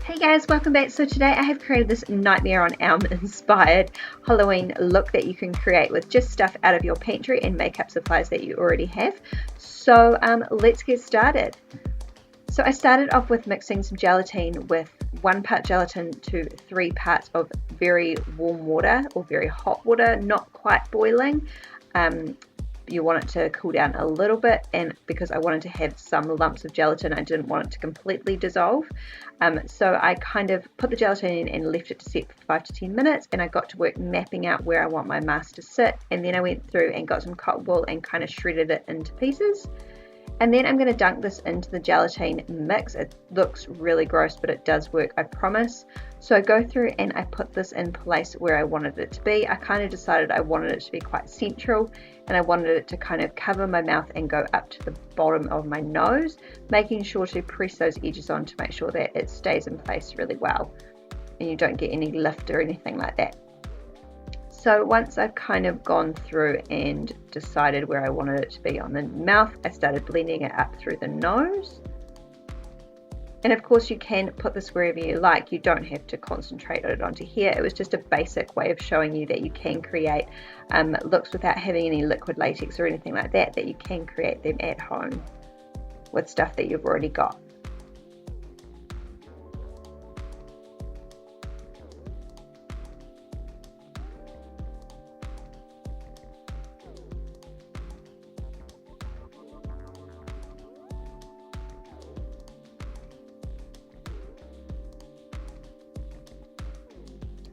Hey guys, welcome back. So today I have created this Nightmare on Elm inspired Halloween look that you can create with just stuff out of your pantry and makeup supplies that you already have. So let's get started. So I started off with mixing some gelatin with 1 part gelatin to 3 parts of very warm water or very hot water, not quite boiling. You want it to cool down a little bit, and because I wanted to have some lumps of gelatin, I didn't want it to completely dissolve. So I kind of put the gelatin in and left it to set for 5 to 10 minutes, and I got to work mapping out where I want my mask to sit, and then I went through and got some cotton wool and kind of shredded it into pieces. And then I'm going to dunk this into the gelatin mix. It looks really gross, but it does work, I promise. So I go through and I put this in place where I wanted it to be. I kind of decided I wanted it to be quite central, and I wanted it to kind of cover my mouth and go up to the bottom of my nose, making sure to press those edges on to make sure that it stays in place really well and you don't get any lift or anything like that. So once I've kind of gone through and decided where I wanted it to be on the mouth, I started blending it up through the nose. And of course you can put this wherever you like. You don't have to concentrate on it onto here. It was just a basic way of showing you that you can create looks without having any liquid latex or anything like that, that you can create them at home with stuff that you've already got.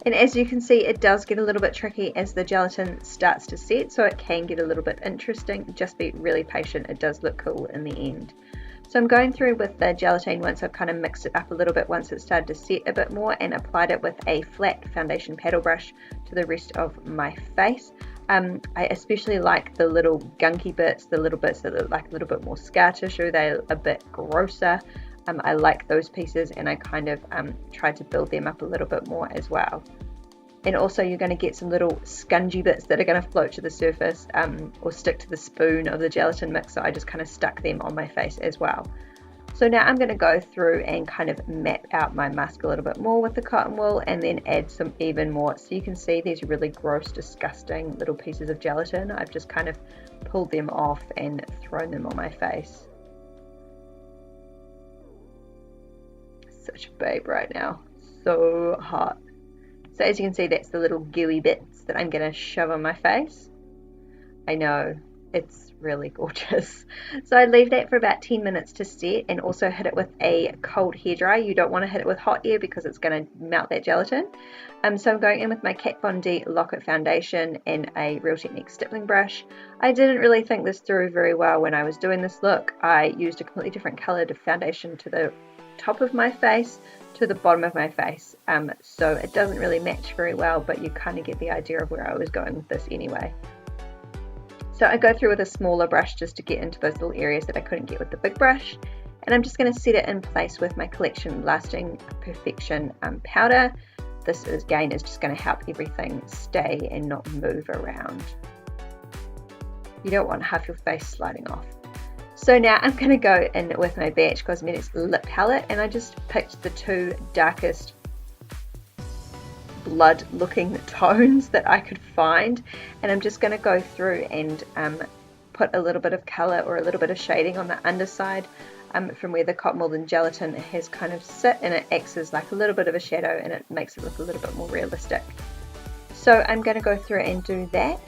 And as you can see, it does get a little bit tricky as the gelatin starts to set, so it can get a little bit interesting. Just be really patient, it does look cool in the end. So I'm going through with the gelatin once I've kind of mixed it up a little bit, once it started to set a bit more, and applied it with a flat foundation paddle brush to the rest of my face. I especially like the little gunky bits, the little bits that look like a little bit more scar tissue. They're a bit grosser. I like those pieces, and I kind of tried to build them up a little bit more as well. And also you're going to get some little spongy bits that are going to float to the surface or stick to the spoon of the gelatin mix, so I just kind of stuck them on my face as well. So now I'm going to go through and kind of map out my mask a little bit more with the cotton wool, and then add some even more. So you can see these really gross, disgusting little pieces of gelatin. I've just kind of pulled them off and thrown them on my face. Such a babe right now, so hot. So as you can see, that's the little gooey bits that I'm going to shove on my face. I know, it's really gorgeous. So I leave that for about 10 minutes to set, and also hit it with a cold hairdryer. You don't want to hit it with hot air because it's going to melt that gelatin. So I'm going in with my Kat Von D Lock-It foundation and a Real Technique stippling brush. I didn't really think this through very well when I was doing this look. I used a completely different coloured foundation to the top of my face to the bottom of my face, so it doesn't really match very well, but you kind of get the idea of where I was going with this anyway. So I go through with a smaller brush just to get into those little areas that I couldn't get with the big brush, and I'm just going to set it in place with my Collection Lasting Perfection powder. This again is just going to help everything stay and not move around. You don't want half your face sliding off. So now I'm going to go in with my Batch Cosmetics lip palette, and I just picked the 2 darkest blood looking tones that I could find, and I'm just going to go through and put a little bit of colour or a little bit of shading on the underside from where the cotton wool and gelatin has kind of sit, and it acts as like a little bit of a shadow, and it makes it look a little bit more realistic. So I'm going to go through and do that.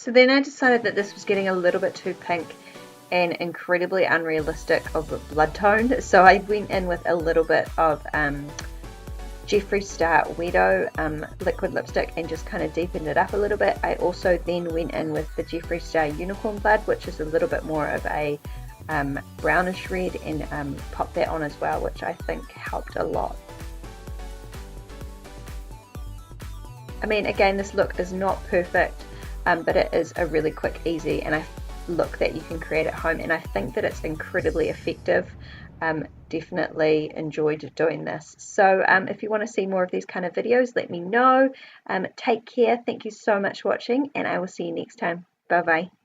So then I decided that this was getting a little bit too pink and incredibly unrealistic of a blood tone, so I went in with a little bit of Jeffree Star Weirdo liquid lipstick and just kind of deepened it up a little bit. I also then went in with the Jeffree Star Unicorn Blood, which is a little bit more of a brownish red, and popped that on as well, which I think helped a lot. I mean, again, this look is not perfect, but it is a really quick, easy, and a look that you can create at home, and I think that it's incredibly effective. Definitely enjoyed doing this. So if you want to see more of these kind of videos, let me know. Take care. Thank you so much for watching, and I will see you next time. Bye bye.